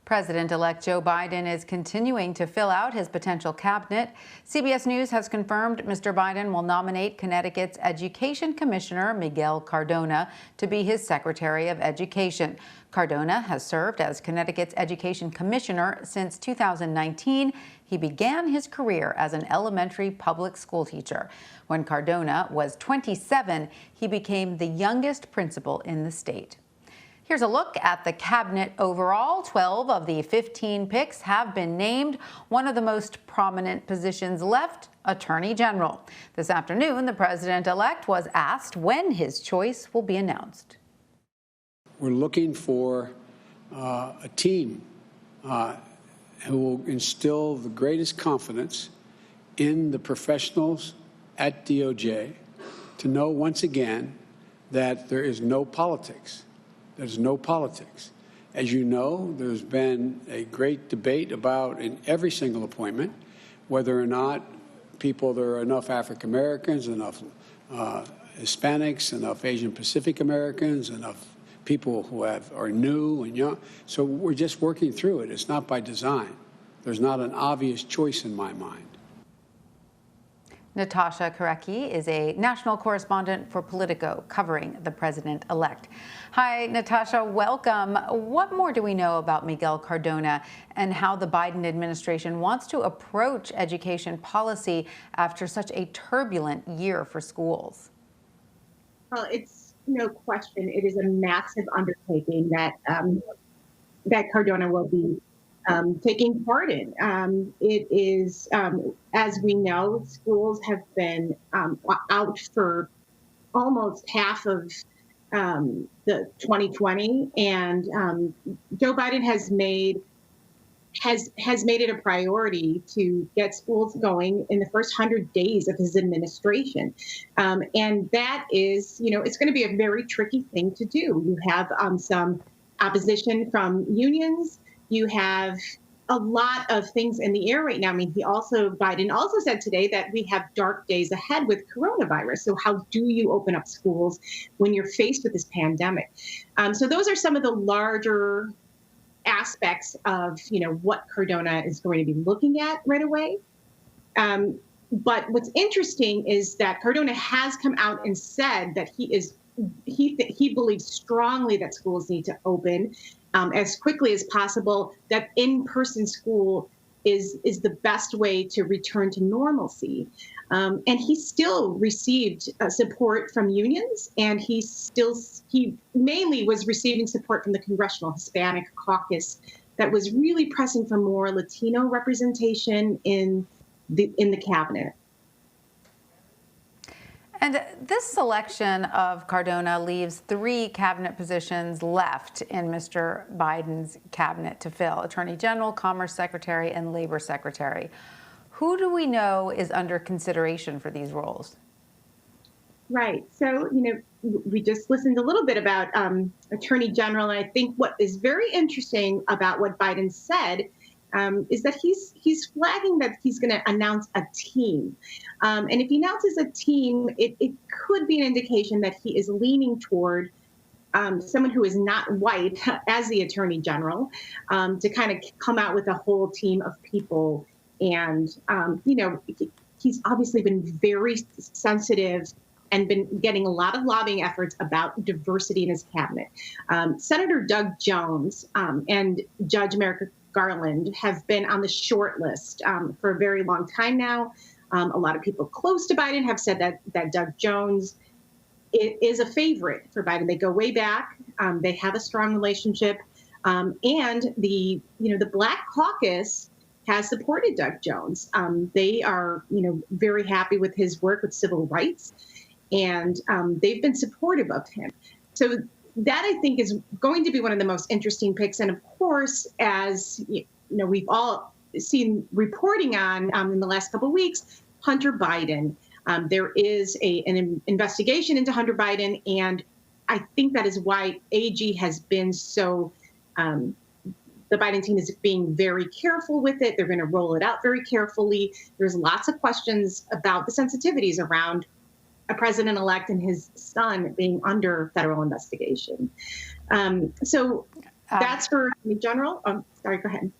President-elect Joe Biden is continuing to fill out his potential cabinet. CBS News has confirmed Mr. Biden will nominate Connecticut's Education Commissioner Miguel Cardona to be his Secretary of Education. Cardona has served as Connecticut's Education Commissioner since 2019. He began his career as an elementary public school teacher. When Cardona was 27, he became the youngest principal in the state. Here's a look at the cabinet overall. 12 of the 15 picks have been named. One of the most prominent positions left, Attorney General. This afternoon, the president-elect was asked when his choice will be announced. We're looking for a team who will instill the greatest confidence in the professionals at DOJ to know once again that there is no politics. There's no politics. As you know, there's been a great debate about, in every single appointment, whether or not there are enough African Americans, enough Hispanics, enough Asian Pacific Americans, enough people who are new and young. So we're just working through it. It's not by design. There's not an obvious choice in my mind. Natasha Korecki is a national correspondent for Politico covering the president-elect. Hi, Natasha, welcome. What more do we know about Miguel Cardona and how the Biden administration wants to approach education policy after such a turbulent year for schools? Well, it's no question. It is a massive undertaking that Cardona will be taking part in. It is, as we know, schools have been out for almost half of the 2020, and Joe Biden has made it a priority to get schools going in the first 100 days of his administration, and that is, it's going to be a very tricky thing to do. You have some opposition from unions. You have a lot of things in the air right now. I mean, Biden also said today that we have dark days ahead with coronavirus. So how do you open up schools when you're faced with this pandemic? So those are some of the larger aspects of, what Cardona is going to be looking at right away. But what's interesting is that Cardona has come out and said that he believes strongly that schools need to open as quickly as possible, that in-person school is the best way to return to normalcy. And he still received support from unions, and he mainly was receiving support from the Congressional Hispanic Caucus that was really pressing for more Latino representation in the cabinet. And this selection of Cardona leaves 3 cabinet positions left in Mr. Biden's cabinet to fill: Attorney General, Commerce Secretary, and Labor Secretary. Who do we know is under consideration for these roles? Right. So, we just listened a little bit about Attorney General, and I think what is very interesting about what Biden said is that he's flagging that he's going to announce a team. And if he announces a team, it could be an indication that he is leaning toward someone who is not white as the Attorney General, to kind of come out with a whole team of people. And, he's obviously been very sensitive and been getting a lot of lobbying efforts about diversity in his cabinet. Senator Doug Jones and Judge Merrick Garland have been on the short list for a very long time now. A lot of people close to Biden have said that Doug Jones is a favorite for Biden. They go way back. They have a strong relationship. And the Black Caucus has supported Doug Jones. They are, very happy with his work with civil rights, and they've been supportive of him. So that, I think, is going to be one of the most interesting picks. And of course, as we've all seen reporting on in the last couple of weeks, Hunter Biden. There is an investigation into Hunter Biden, and I think that is why AG has been so. The Biden team is being very careful with it. They're going to roll it out very carefully. There's lots of questions about the sensitivities around a president-elect and his son being under federal investigation. So That's for Attorney General. Sorry, go ahead.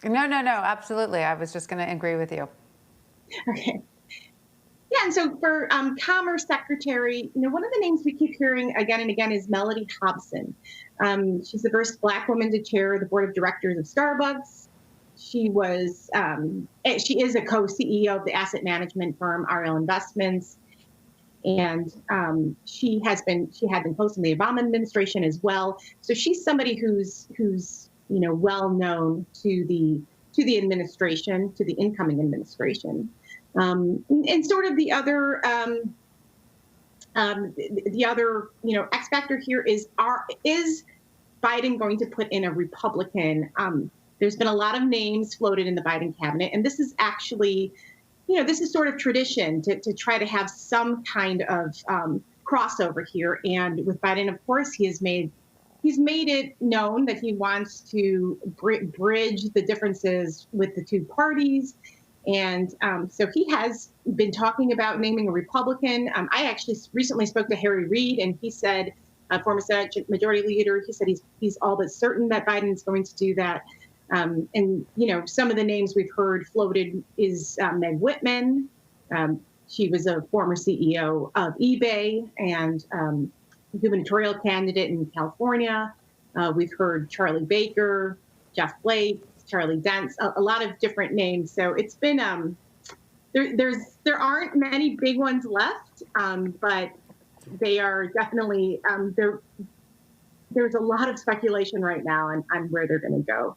No, absolutely. I was just going to agree with you. Okay. Yeah, and so for Commerce Secretary, one of the names we keep hearing again and again is Melody Hobson. She's the first Black woman to chair the board of directors of Starbucks. She is a co-CEO of the asset management firm RL Investments, and she had been close in the Obama administration as well. So she's somebody who's well known to the administration, to the incoming administration. And sort of the other X factor here is Biden going to put in a Republican? There's been a lot of names floated in the Biden cabinet, and this is actually, this is sort of tradition to try to have some kind of crossover here. And with Biden, of course, he's made it known that he wants to bridge the differences with the two parties. And so he has been talking about naming a Republican. I actually recently spoke to Harry Reid, and he said, former Senate Majority Leader, he said he's all but certain that Biden is going to do that. And some of the names we've heard floated is Meg Whitman. She was a former CEO of eBay and gubernatorial candidate in California. We've heard Charlie Baker, Jeff Flake, Charlie Dent's, a lot of different names. So it's been there aren't many big ones left, but they are definitely there's a lot of speculation right now on where they're going to go.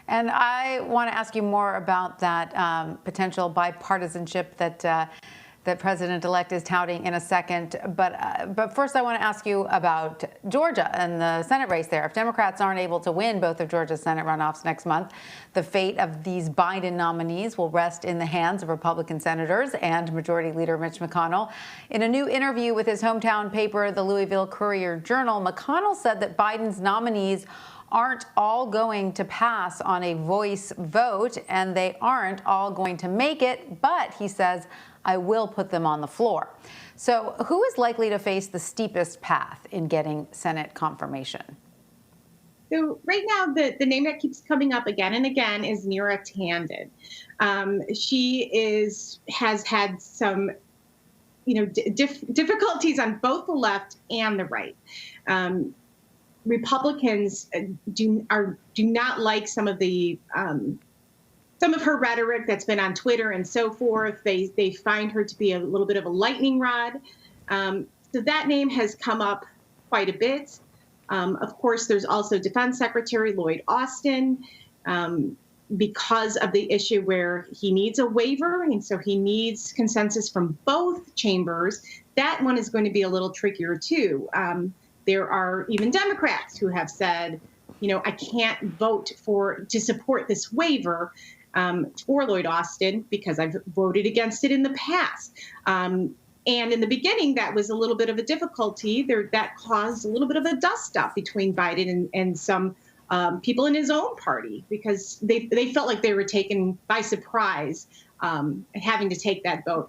And I want to ask you more about that potential bipartisanship that President-elect is touting in a second. But first, I want to ask you about Georgia and the Senate race there. If Democrats aren't able to win both of Georgia's Senate runoffs next month, the fate of these Biden nominees will rest in the hands of Republican senators and Majority Leader Mitch McConnell. In a new interview with his hometown paper, the Louisville Courier-Journal, McConnell said that Biden's nominees aren't all going to pass on a voice vote, and they aren't all going to make it, but he says, I will put them on the floor. So who is likely to face the steepest path in getting Senate confirmation? So right now, the name that keeps coming up again and again is Neera Tanden. She has had some, difficulties on both the left and the right. Republicans do not like some of her rhetoric that's been on Twitter and so forth. They find her to be a little bit of a lightning rod. So that name has come up quite a bit. Of course, there's also Defense Secretary Lloyd Austin, because of the issue where he needs a waiver, and so he needs consensus from both chambers. That one is going to be a little trickier too. There are even Democrats who have said, I can't vote to support this waiver for Lloyd Austin because I've voted against it in the past. And in the beginning, that was a little bit of a difficulty. That caused a little bit of a dust-up between Biden and some people in his own party because they felt like they were taken by surprise having to take that vote.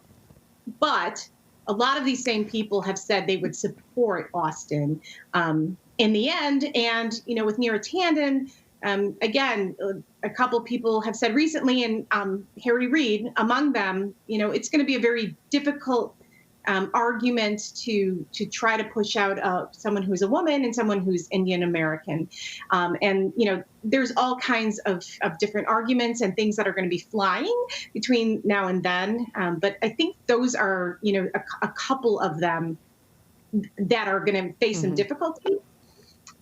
But a lot of these same people have said they would support Austin in the end. And, with Neera Tanden, again, a couple people have said recently, and Harry Reid among them, it's going to be a very difficult argument to try to push out someone who's a woman and someone who's Indian American. And, there's all kinds of different arguments and things that are going to be flying between now and then. But I think those are, a couple of them that are going to face some difficulty.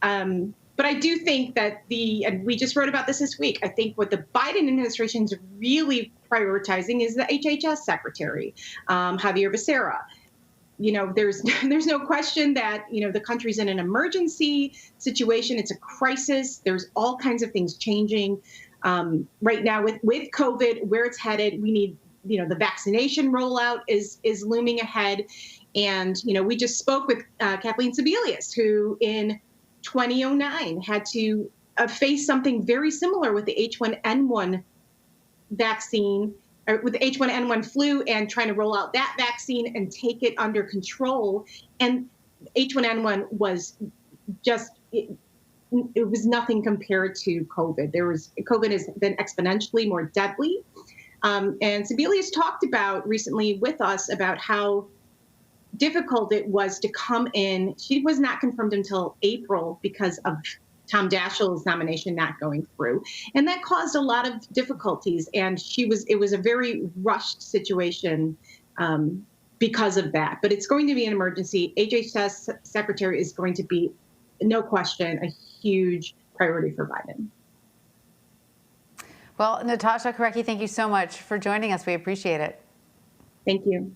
But I do think that and we just wrote about this week, I think what the Biden administration is really prioritizing is the HHS secretary, Javier Becerra. There's no question that, the country's in an emergency situation. It's a crisis. There's all kinds of things changing right now with COVID, where it's headed. We need, the vaccination rollout is looming ahead. And, we just spoke with Kathleen Sebelius, who in 2009 had to face something very similar with the H1N1 vaccine, or with the H1N1 flu, and trying to roll out that vaccine and take it under control. And H1N1 was just, it was nothing compared to COVID. COVID has been exponentially more deadly. And Sebelius talked about recently with us about how difficult it was to come in. She was not confirmed until April because of Tom Daschle's nomination not going through. And that caused a lot of difficulties. And it was a very rushed situation because of that. But it's going to be an emergency. HHS secretary is going to be, no question, a huge priority for Biden. Well, Natasha Korecki, thank you so much for joining us. We appreciate it. Thank you.